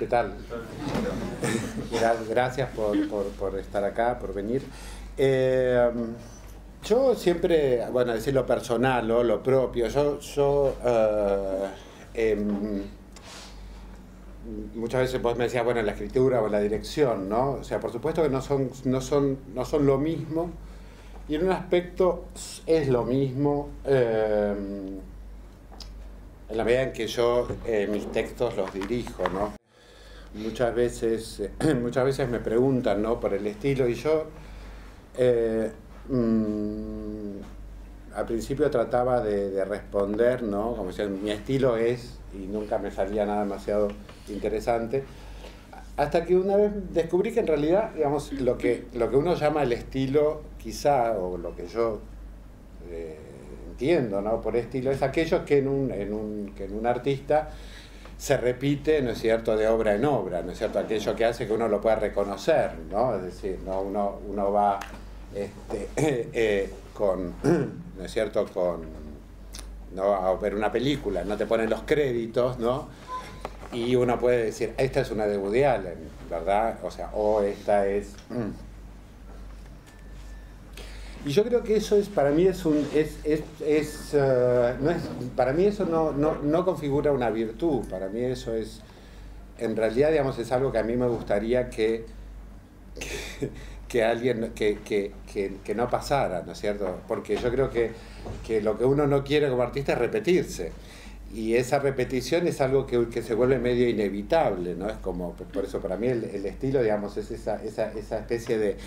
tal? Gracias por estar acá, por venir. Yo siempre, bueno, decir lo personal o lo propio, muchas veces vos me decías, bueno, la escritura o la dirección, ¿no? O sea, por supuesto que no son lo mismo, y en un aspecto es lo mismo, en la medida en que yo mis textos los dirijo, ¿no? Muchas veces me preguntan, ¿no?, por el estilo, y yo al principio trataba de responder, ¿no?, como si mi estilo es, y nunca me salía nada demasiado interesante, hasta que una vez descubrí que en realidad, digamos, lo que uno llama el estilo, quizá, o lo que yo entiendo, ¿no?, por estilo, es aquello que en un artista se repite, ¿no es cierto?, de obra en obra, ¿no es cierto?, aquello que hace que uno lo pueda reconocer, ¿no? Es decir, ¿no?, uno va ¿no es cierto?, ¿no?, a ver una película, no te ponen los créditos, ¿no?, y uno puede decir, esta es una de Woody Allen, ¿verdad? O sea, o esta es... Y yo creo que eso es, para mí para mí eso no configura una virtud. Para mí eso es, en realidad, digamos, es algo que a mí me gustaría que alguien, que no pasara, ¿no es cierto? Porque yo creo que lo que uno no quiere como artista es repetirse. Y esa repetición es algo que se vuelve medio inevitable, ¿no? Es como, por eso para mí el estilo, digamos, es esa especie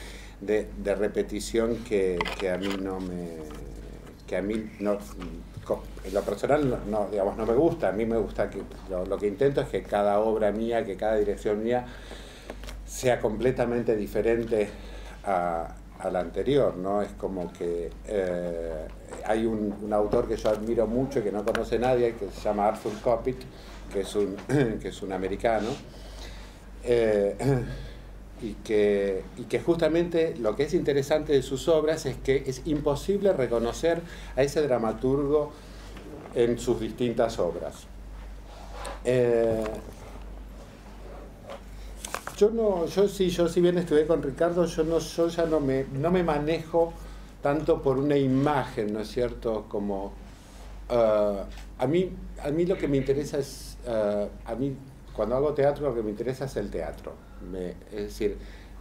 de repetición que a mí no, en lo personal no, digamos, no me gusta. A mí me gusta que lo que intento es que cada obra mía, que cada dirección mía sea completamente diferente a la anterior, ¿no? Es como que hay un autor que yo admiro mucho y que no conoce nadie, que se llama Arthur Kopit, que es un americano, y que justamente lo que es interesante de sus obras es que es imposible reconocer a ese dramaturgo en sus distintas obras. Yo si bien estudié con Ricardo, yo ya no me manejo tanto por una imagen, ¿no es cierto? Como a mí lo que me interesa es, a mí cuando hago teatro lo que me interesa es el teatro. Es decir,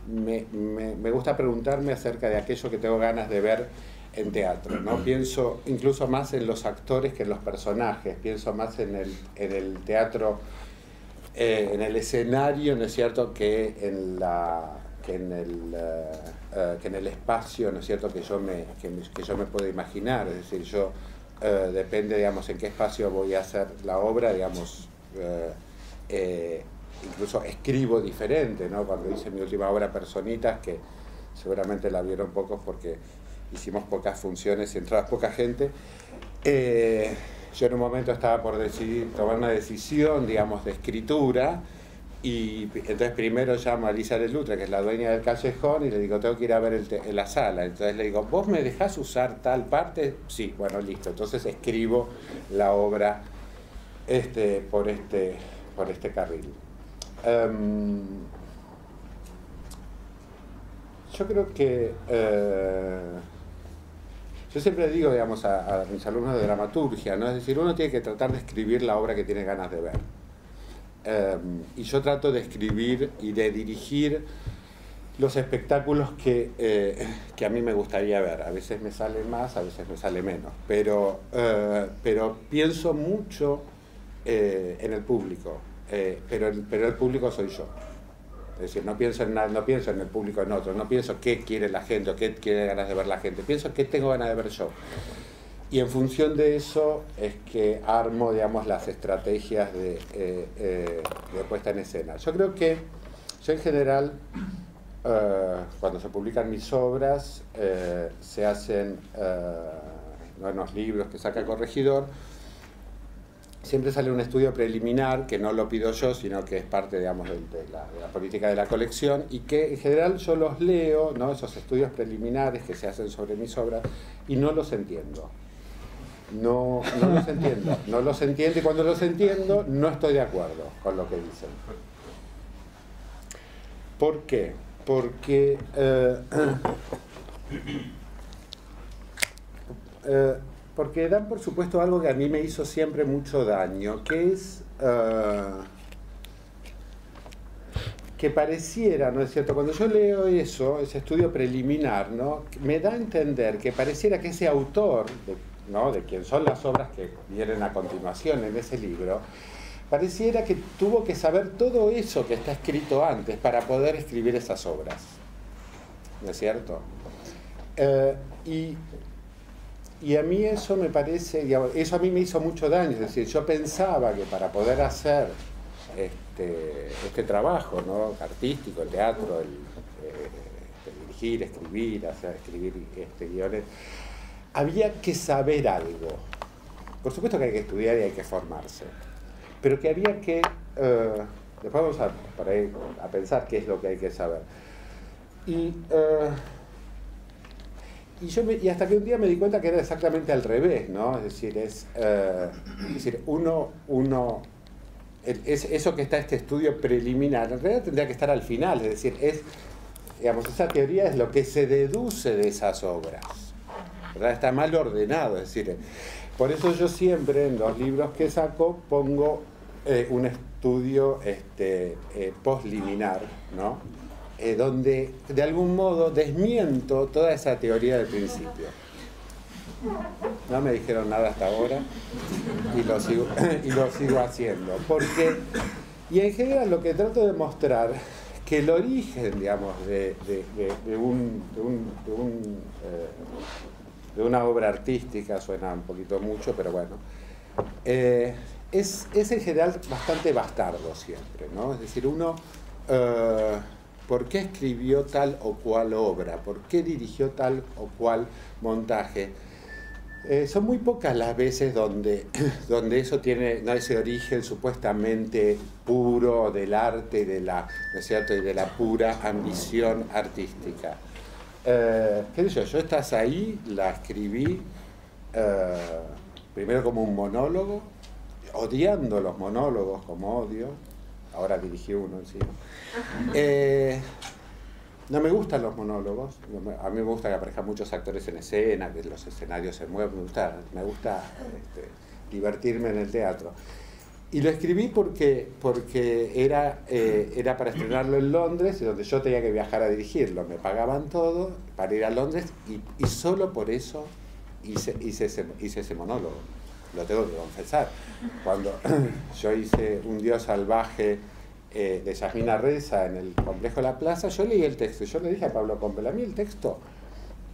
me gusta preguntarme acerca de aquello que tengo ganas de ver en teatro, ¿no? Pienso incluso más en los actores que en los personajes, pienso más en el teatro, en el escenario, ¿no es cierto?, que en el espacio, ¿no es cierto?, que yo me puedo imaginar. Es decir, yo depende, digamos, en qué espacio voy a hacer la obra, digamos, incluso escribo diferente, ¿no? Cuando hice mi última obra, Personitas, que seguramente la vieron pocos porque hicimos pocas funciones y entraba poca gente, yo en un momento estaba por tomar una decisión, digamos, de escritura, y entonces primero llamo a Lisa Lelutre, que es la dueña del callejón, y le digo, tengo que ir a ver la sala. Entonces le digo, ¿vos me dejás usar tal parte? Sí, bueno, listo. Entonces escribo la obra por este carril. Yo creo que... yo siempre digo, digamos, a mis alumnos de dramaturgia, ¿no? Es decir, uno tiene que tratar de escribir la obra que tiene ganas de ver. Y yo trato de escribir y de dirigir los espectáculos que a mí me gustaría ver. A veces me sale más, a veces me sale menos. Pero pienso mucho en el público. Pero el público soy yo. Es decir, no pienso en el público en otro, no pienso qué quiere la gente o qué quiere ganas de ver la gente, pienso qué tengo ganas de ver yo. Y en función de eso es que armo, digamos, las estrategias de puesta en escena. Yo creo que, yo en general, cuando se publican mis obras, se hacen en los libros que saca Corregidor, siempre sale un estudio preliminar, que no lo pido yo, sino que es parte, digamos, de la política de la colección, y que en general yo los leo, ¿no?, esos estudios preliminares que se hacen sobre mis obras, y no los entiendo. No los entiendo, y cuando los entiendo no estoy de acuerdo con lo que dicen. ¿Por qué? Porque porque dan por supuesto algo que a mí me hizo siempre mucho daño, que es que pareciera, ¿no es cierto? Cuando yo leo eso, ese estudio preliminar, ¿no? Me da a entender que pareciera que ese autor, ¿no? De quien son las obras que vienen a continuación en ese libro, pareciera que tuvo que saber todo eso que está escrito antes para poder escribir esas obras, ¿no es cierto? Y a mí eso me parece, digamos, eso a mí me hizo mucho daño, es decir, yo pensaba que para poder hacer este trabajo, ¿no? Artístico, el teatro, dirigir, escribir, escribir guiones, había que saber algo. Por supuesto que hay que estudiar y hay que formarse, pero que había que, después vamos por ahí a pensar qué es lo que hay que saber. Y hasta que un día me di cuenta que era exactamente al revés, ¿no? Es decir, eso que está este estudio preliminar, en realidad tendría que estar al final, es decir, digamos, esa teoría es lo que se deduce de esas obras, ¿verdad? Está mal ordenado, es decir, por eso yo siempre en los libros que saco pongo un estudio postliminar, ¿no? Donde de algún modo desmiento toda esa teoría del principio. No me dijeron nada hasta ahora y lo sigo haciendo. Y en general lo que trato de mostrar que el origen, digamos, de una obra artística, suena un poquito mucho, pero bueno, es en general bastante bastardo siempre, ¿no? Es decir, uno... ¿por qué escribió tal o cual obra? ¿Por qué dirigió tal o cual montaje? Son muy pocas las veces donde eso tiene, ¿no? Ese origen supuestamente puro del arte y ¿no es cierto? Y de la pura ambición artística. ¿Qué sé yo? Yo Estás ahí, la escribí primero como un monólogo, odiando los monólogos como odio. Ahora dirigí uno encima. No me gustan los monólogos. A mí me gusta que aparezcan muchos actores en escena, que los escenarios se muevan. Me gusta divertirme en el teatro. Y lo escribí porque era para estrenarlo en Londres, y donde yo tenía que viajar a dirigirlo. Me pagaban todo para ir a Londres y solo por eso hice ese monólogo. Lo tengo que confesar. Cuando yo hice Un Dios salvaje de Yasmina Reza en el Complejo de la Plaza, yo leí el texto y yo le dije a Pablo Compel, a mí el texto,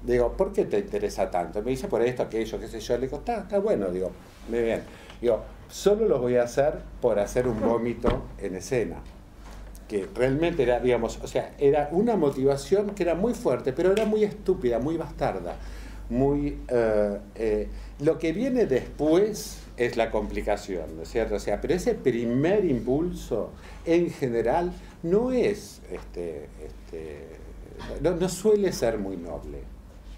digo, ¿por qué te interesa tanto? Me dice por esto, aquello, qué sé yo. Le digo, está bueno, digo, muy bien. Digo, solo lo voy a hacer por hacer un vómito en escena. Que realmente era, digamos, o sea, era una motivación que era muy fuerte, pero era muy estúpida, muy bastarda. Lo que viene después es la complicación, ¿no es cierto? O sea, pero ese primer impulso, en general, no es, no suele ser muy noble.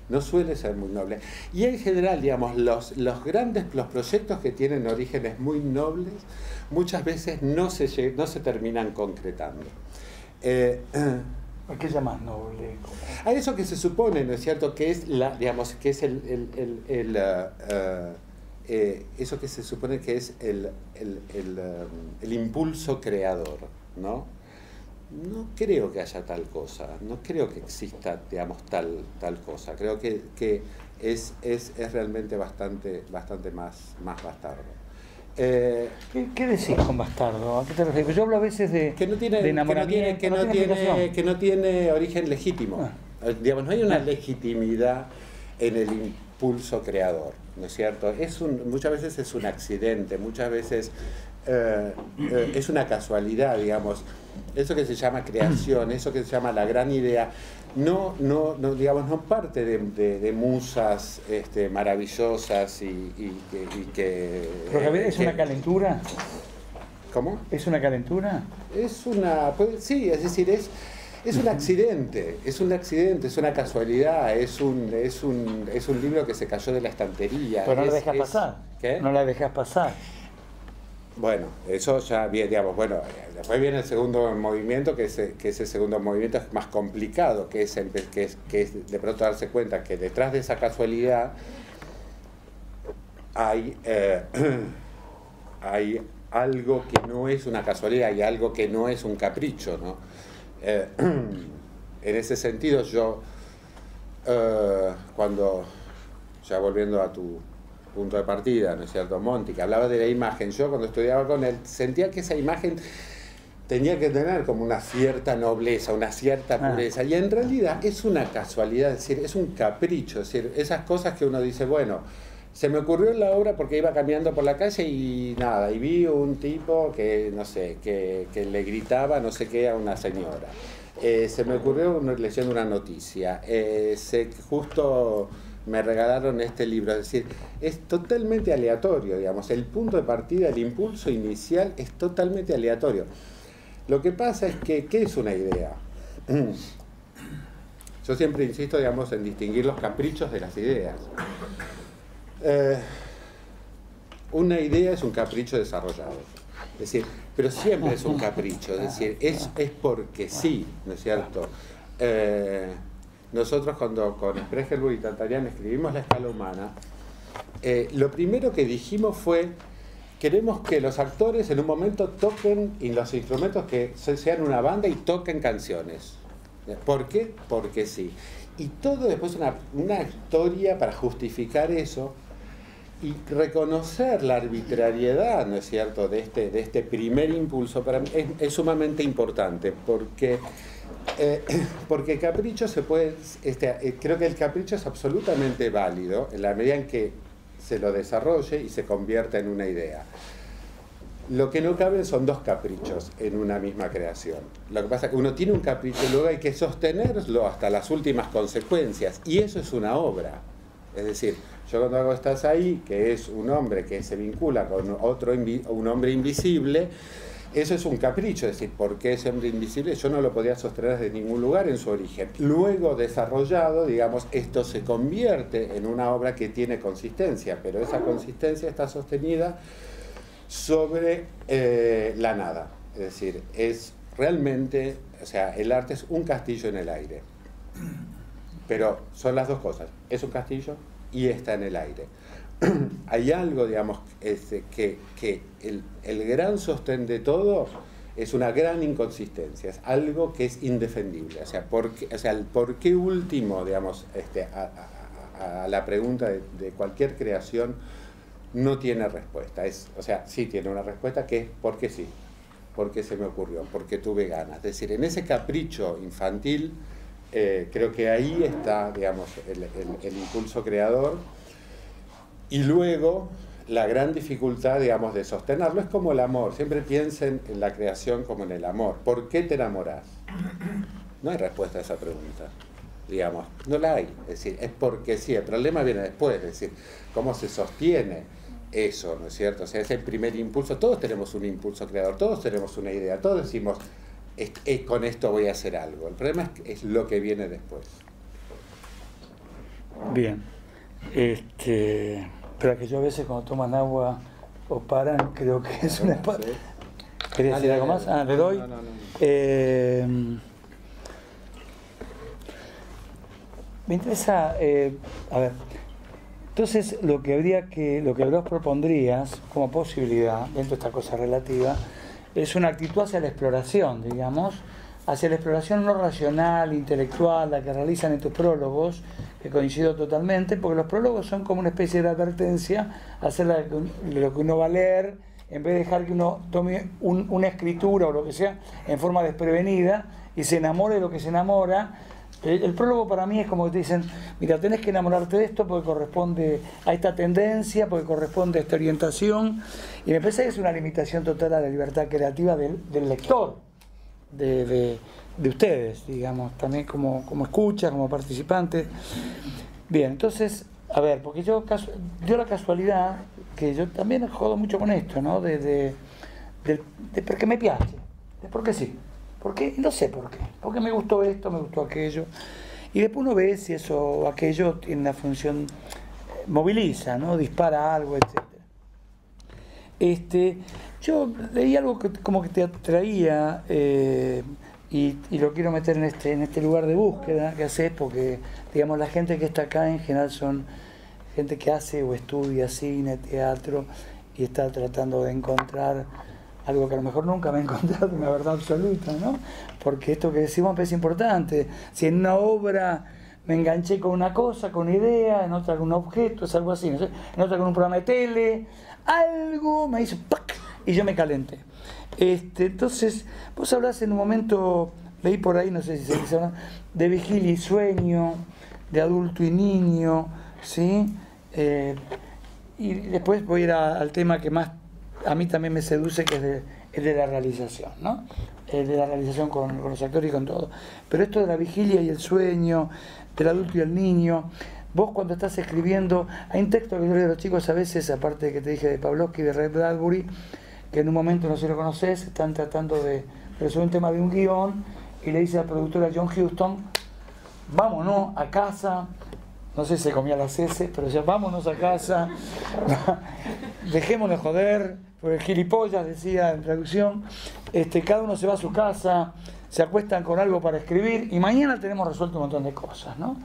No suele ser muy noble. Y en general, digamos, los proyectos que tienen orígenes muy nobles, muchas veces no se terminan concretando. ¿Por qué llamas noble? A eso que se supone, ¿no es cierto? Que es digamos, que es eso que se supone que es el impulso creador, ¿no? No creo que haya tal cosa, no creo que exista, digamos, tal cosa. Creo que es realmente bastante más bastardo. ¿Qué decís con bastardo? ¿A qué te refieres? Yo hablo a veces de enamoramiento, que no tiene origen legítimo. Digamos, no hay una legitimidad en el impulso creador, ¿no es cierto? Muchas veces es un accidente, muchas veces es una casualidad, digamos. Eso que se llama creación, eso que se llama la gran idea, digamos, no parte de musas maravillosas y que... ¿Pero es una calentura? ¿Cómo? ¿Es una calentura? Sí, es decir, es un accidente, es una casualidad, es un libro que se cayó de la estantería. Pero no la dejas pasar. ¿Qué? No la dejas pasar. Bueno, eso ya viene, digamos, bueno, después viene el segundo movimiento, que ese segundo movimiento es más complicado, que es de pronto darse cuenta que detrás de esa casualidad hay algo que no es una casualidad, hay algo que no es un capricho, ¿no? En ese sentido yo, cuando, ya volviendo a tu punto de partida, ¿no es cierto, Monti, que hablaba de la imagen, yo cuando estudiaba con él sentía que esa imagen tenía que tener como una cierta nobleza, una cierta pureza, y en realidad es una casualidad, es decir, es un capricho, es decir, esas cosas que uno dice, bueno, se me ocurrió en la obra porque iba caminando por la calle y nada, y vi un tipo que, no sé, que le gritaba no sé qué a una señora. Se me ocurrió leyendo una noticia, justo me regalaron este libro, es decir, es totalmente aleatorio, digamos, el punto de partida, el impulso inicial es totalmente aleatorio. Lo que pasa es que, ¿qué es una idea? Yo siempre insisto, digamos, en distinguir los caprichos de las ideas. Una idea es un capricho desarrollado, es decir, pero siempre es un capricho, es decir, es porque sí, ¿no es cierto? Nosotros cuando con Spregelburg y Tantarian escribimos La escala humana, lo primero que dijimos fue, queremos que los actores en un momento toquen y los instrumentos que sean una banda y toquen canciones. ¿Por qué? Porque sí. Y todo después una historia para justificar eso y reconocer la arbitrariedad, ¿no es cierto?, de este primer impulso para mí es sumamente importante, porque capricho se puede, creo que el capricho es absolutamente válido en la medida en que se lo desarrolle y se convierta en una idea. Lo que no caben son dos caprichos en una misma creación. Lo que pasa es que uno tiene un capricho y luego hay que sostenerlo hasta las últimas consecuencias, y eso es una obra. Es decir, yo cuando hago Estás ahí, que es un hombre que se vincula con un hombre invisible, eso es un capricho, es decir, porque ese hombre invisible yo no lo podía sostener desde ningún lugar en su origen. Luego desarrollado, digamos, esto se convierte en una obra que tiene consistencia, pero esa consistencia está sostenida sobre la nada. Es decir, es realmente, o sea, el arte es un castillo en el aire. Pero son las dos cosas, es un castillo y está en el aire. Hay algo, digamos, que el gran sostén de todo es una gran inconsistencia, es algo que es indefendible. O sea, el por qué último, digamos, a la pregunta de cualquier creación no tiene respuesta. O sea, sí tiene una respuesta, que es porque sí, porque se me ocurrió, porque tuve ganas. Es decir, en ese capricho infantil, creo que ahí está, digamos, el impulso creador. Y luego la gran dificultad, digamos, de sostenerlo es como el amor. Siempre piensen en la creación como en el amor. ¿Por qué te enamorás? No hay respuesta a esa pregunta, digamos, no la hay. Es decir, es porque sí, el problema viene después, es decir, cómo se sostiene eso, ¿no es cierto? O sea, es el primer impulso. Todos tenemos un impulso creador, todos tenemos una idea, todos decimos, con esto voy a hacer algo. El problema es lo que viene después. Bien. Pero que yo a veces cuando toman agua o paran, creo que es una... ¿Sí? ¿Querías decir algo más? ¿Le doy? No. Me interesa, a ver, entonces lo que vos propondrías como posibilidad, dentro de esta cosa relativa, es una actitud hacia la exploración, digamos, hacia la exploración no racional, intelectual, la que realizan en tus prólogos, que coincido totalmente, porque los prólogos son como una especie de advertencia acerca de lo que uno va a leer, en vez de dejar que uno tome una escritura o lo que sea en forma desprevenida y se enamore de lo que se enamora. El prólogo para mí es como que te dicen, mira, tenés que enamorarte de esto porque corresponde a esta tendencia, porque corresponde a esta orientación, y me parece que es una limitación total a la libertad creativa del lector, de ustedes, digamos, también como escucha, como participante. Bien, entonces, a ver, porque yo la casualidad, que yo también jodo mucho con esto, ¿no? De porque me piace, de porque sí. Porque no sé por qué, porque me gustó esto, me gustó aquello, y después uno ve si eso o aquello tiene una función, moviliza, ¿no? Dispara algo, etc. Yo leí algo que como que te atraía y lo quiero meter en este lugar de búsqueda que haces, porque digamos la gente que está acá en general son gente que hace o estudia cine, teatro y está tratando de encontrar algo que a lo mejor nunca me he encontrado, una verdad absoluta, ¿no? Porque esto que decimos es importante. Si en una obra me enganché con una cosa, con una idea, en otra con un objeto, es algo así, no sé, en otra con un programa de tele, algo me hizo ¡pac! Y yo me calenté. Entonces, vos hablás en un momento, leí por ahí, no sé si se dice, ¿no?, de vigilia y sueño, de adulto y niño, ¿sí? Y después voy a ir al tema que más a mí también me seduce, que es el de la realización, ¿no? El de la realización con los actores y con todo. Pero esto de la vigilia y el sueño, del adulto y el niño, vos cuando estás escribiendo, hay un texto que yo leo a los chicos a veces, aparte de que te dije de Pavlovsky, de Ray Bradbury, que en un momento, no sé si lo conoces, están tratando de resolver un tema de un guión y le dice a la productora John Huston, vámonos a casa, no sé si se comía las heces, pero decía, vámonos a casa, dejémonos joder, porque gilipollas decía en traducción, cada uno se va a su casa, se acuestan con algo para escribir y mañana tenemos resuelto un montón de cosas, ¿no?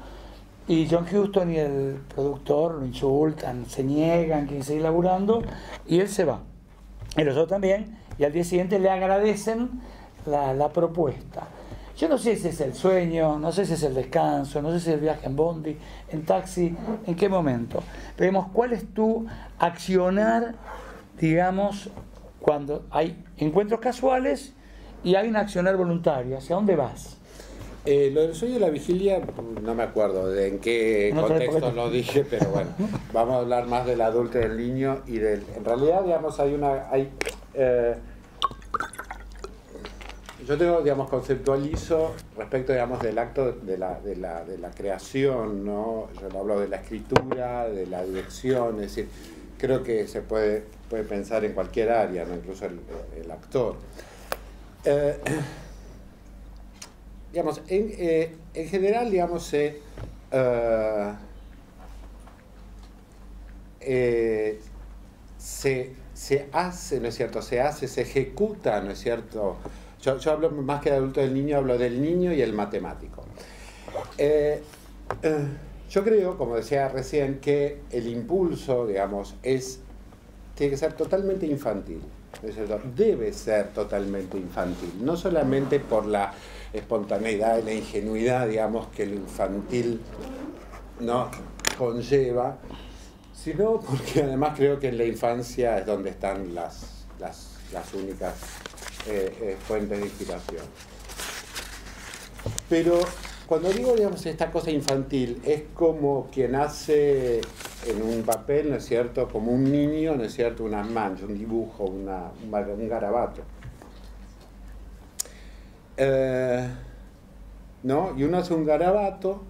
Y John Huston y el productor lo insultan, se niegan, quieren seguir laburando y él se va. Y los otros también, y al día siguiente le agradecen la propuesta. Yo no sé si es el sueño, no sé si es el descanso, no sé si es el viaje en bondi, en taxi, en qué momento. Pero digamos, ¿cuál es tu accionar, digamos, cuando hay encuentros casuales y hay un accionar voluntario? ¿Hacia dónde vas? Lo del sueño y la vigilia, no me acuerdo de en qué contexto lo dije, pero bueno, vamos a hablar más del adulto y del niño y del... En realidad, digamos, yo tengo, digamos, conceptualizo respecto, digamos, del acto de la creación, ¿no? Yo hablo de la escritura, de la dirección, es decir, creo que se puede pensar en cualquier área, ¿no? Incluso el actor. Digamos, en general, digamos, se hace, ¿no es cierto? Se ejecuta, ¿no es cierto? Yo hablo más que del adulto del niño, hablo del niño y el matemático. Yo creo, como decía recién, que el impulso, digamos, tiene que ser totalmente infantil. ¿No es cierto? Debe ser totalmente infantil, no solamente por la espontaneidad y la ingenuidad, digamos, que el infantil no conlleva, sino porque además creo que en la infancia es donde están las únicas fuentes de inspiración. Pero cuando digo, digamos, esta cosa infantil, es como quien hace en un papel, ¿no es cierto?, como un niño, ¿no es cierto?, unas manchas, un dibujo, un garabato. ¿No? Y uno hace un garabato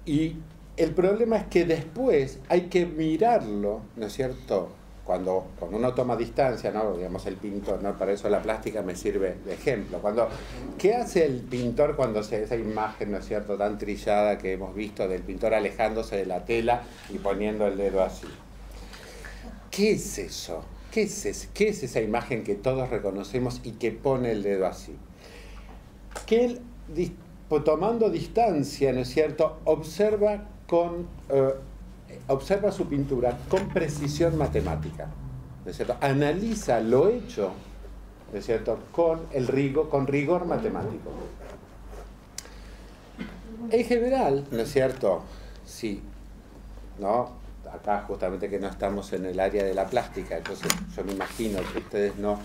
y el problema es que después hay que mirarlo, ¿no es cierto?, cuando uno toma distancia, ¿no?, digamos, el pintor, ¿no?, para eso la plástica me sirve de ejemplo. ¿Qué hace el pintor cuando esa imagen, ¿no es cierto?, tan trillada que hemos visto del pintor alejándose de la tela y poniendo el dedo así? ¿Qué es eso? ¿Qué es esa imagen que todos reconocemos y que pone el dedo así? Que él, tomando distancia, ¿no es cierto?, observa su pintura con precisión matemática, ¿no es cierto? Analiza lo hecho, ¿no es cierto?, con rigor matemático. En general, ¿no es cierto?, sí, ¿no? Acá justamente que no estamos en el área de la plástica, entonces yo me imagino que ustedes no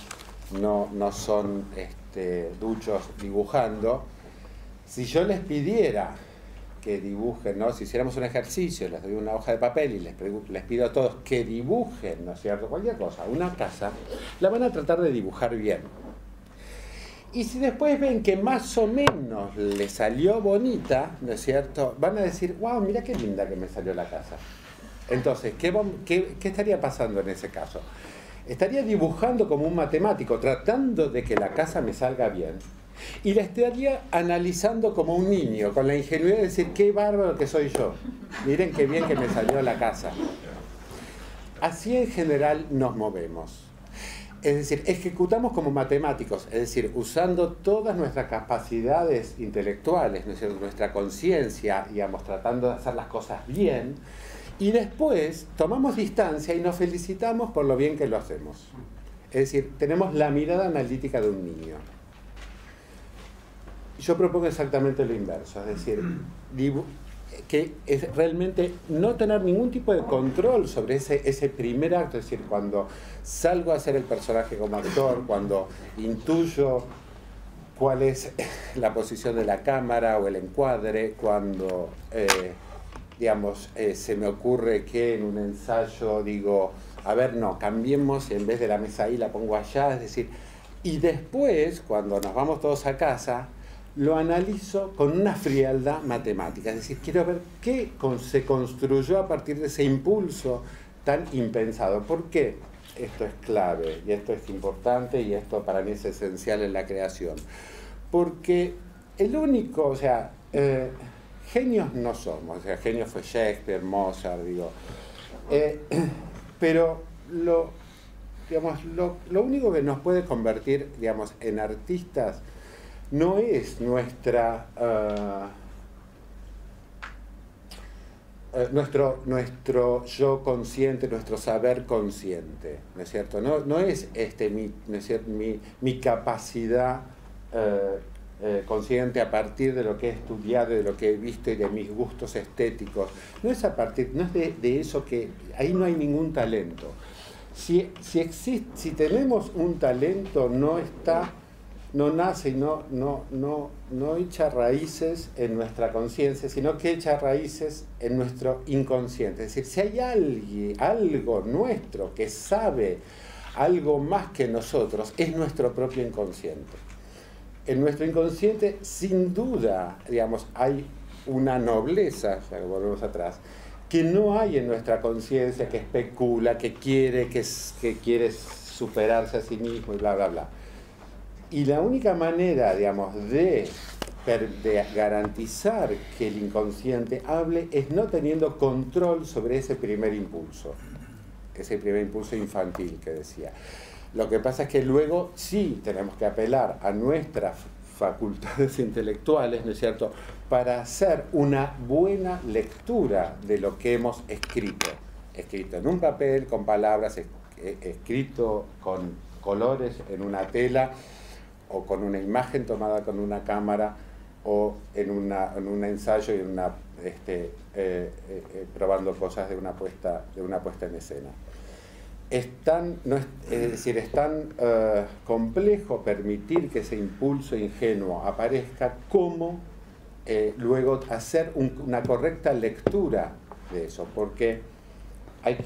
son duchos dibujando. Si yo les pidiera que dibujen, ¿no?, si hiciéramos un ejercicio, les doy una hoja de papel y les pido a todos que dibujen, ¿no es cierto?, cualquier cosa, una casa, la van a tratar de dibujar bien. Y si después ven que más o menos les salió bonita, ¿no es cierto?, van a decir, wow, mira qué linda que me salió la casa. Entonces, ¿qué estaría pasando en ese caso? Estaría dibujando como un matemático, tratando de que la casa me salga bien. Y la estaría analizando como un niño, con la ingenuidad de decir, qué bárbaro que soy yo. Miren qué bien que me salió la casa. Así en general nos movemos. Es decir, ejecutamos como matemáticos, es decir, usando todas nuestras capacidades intelectuales, ¿no es cierto?, nuestra conciencia, digamos, tratando de hacer las cosas bien, y después tomamos distancia y nos felicitamos por lo bien que lo hacemos. Es decir, tenemos la mirada analítica de un niño. Yo propongo exactamente lo inverso, es decir, que es realmente no tener ningún tipo de control sobre ese primer acto, es decir, cuando salgo a hacer el personaje como actor, cuando intuyo cuál es la posición de la cámara o el encuadre, cuando, digamos, se me ocurre que en un ensayo digo, a ver, no, cambiemos y en vez de la mesa ahí la pongo allá, es decir, y después, cuando nos vamos todos a casa, lo analizo con una frialdad matemática, es decir, quiero ver qué se construyó a partir de ese impulso tan impensado. ¿Por qué? Esto es clave, y esto es importante, y esto para mí es esencial en la creación. Porque el único, o sea, genios no somos, o sea, genios fue Shakespeare, Mozart, digo, pero digamos, lo único que nos puede convertir, digamos, en artistas no es nuestro yo consciente, nuestro saber consciente, ¿no es cierto? No es, ¿no es cierto?, mi capacidad consciente a partir de lo que he estudiado, de lo que he visto y de mis gustos estéticos. No es de eso, que ahí no hay ningún talento. Si tenemos un talento, no nace y no echa raíces en nuestra conciencia, sino que echa raíces en nuestro inconsciente. Es decir, si hay algo nuestro que sabe algo más que nosotros, es nuestro propio inconsciente. En nuestro inconsciente, sin duda, digamos, hay una nobleza, o sea, volvemos atrás, que no hay en nuestra conciencia, que especula, que quiere superarse a sí mismo y bla, bla, bla. Y la única manera, digamos, de garantizar que el inconsciente hable es no teniendo control sobre ese primer impulso infantil que decía. Lo que pasa es que luego sí tenemos que apelar a nuestras facultades intelectuales, ¿no es cierto?, para hacer una buena lectura de lo que hemos escrito en un papel, con palabras, escrito con colores en una tela, o con una imagen tomada con una cámara, o en un ensayo y probando cosas de una puesta en escena. Es tan complejo permitir que ese impulso ingenuo aparezca como luego hacer una correcta lectura de eso, porque hay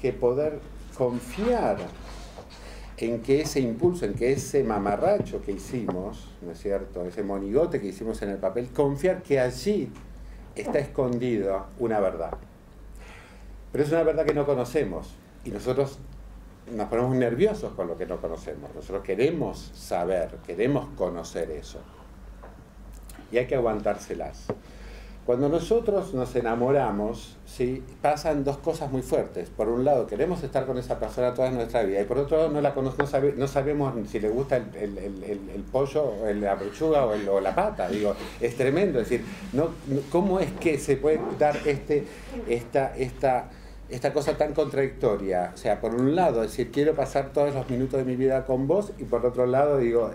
que poder confiar en que ese impulso, en que ese mamarracho que hicimos, ¿no es cierto?, ese monigote que hicimos en el papel, confiar que allí está escondida una verdad. Pero es una verdad que no conocemos, y nosotros nos ponemos nerviosos con lo que no conocemos. Nosotros queremos saber, queremos conocer eso, y hay que aguantárselas. Cuando nosotros nos enamoramos, ¿sí?, pasan dos cosas muy fuertes. Por un lado, queremos estar con esa persona toda nuestra vida, y por otro lado, no sabemos si le gusta el pollo, o la pechuga, o la pata. Digo, es tremendo. Es decir, ¿cómo es que se puede dar esta cosa tan contradictoria? O sea, por un lado, decir, quiero pasar todos los minutos de mi vida con vos, y por otro lado, digo,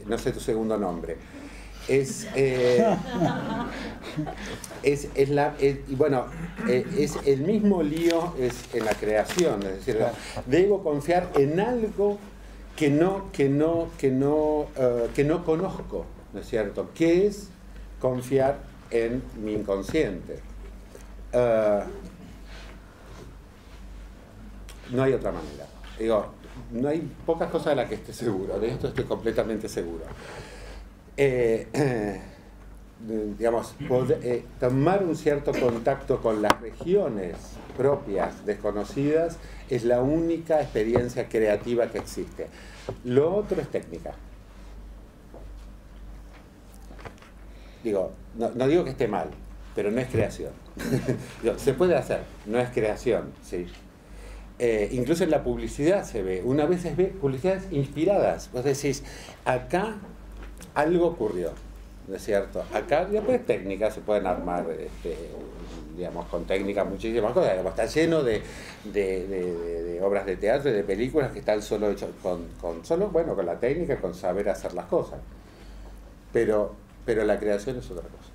no sé tu segundo nombre. Es el mismo lío en la creación, es decir, debo confiar en algo que no conozco, ¿no es cierto? ¿Qué es confiar en mi inconsciente? No hay otra manera. Digo, no hay pocas cosas de las que esté seguro, de esto estoy completamente seguro. Digamos, tomar un cierto contacto con las regiones propias, desconocidas, es la única experiencia creativa que existe. Lo otro es técnica. Digo, no digo que esté mal, pero no es creación. Se puede hacer, no es creación, ¿sí? Incluso en la publicidad se ve, una vez ve publicidades inspiradas. Vos decís, acá algo ocurrió, ¿no es cierto? Acá después técnicas se pueden armar, digamos, con técnicas muchísimas cosas. Digamos, está lleno de obras de teatro y de películas que están solo hechas con la técnica, con saber hacer las cosas. Pero la creación es otra cosa.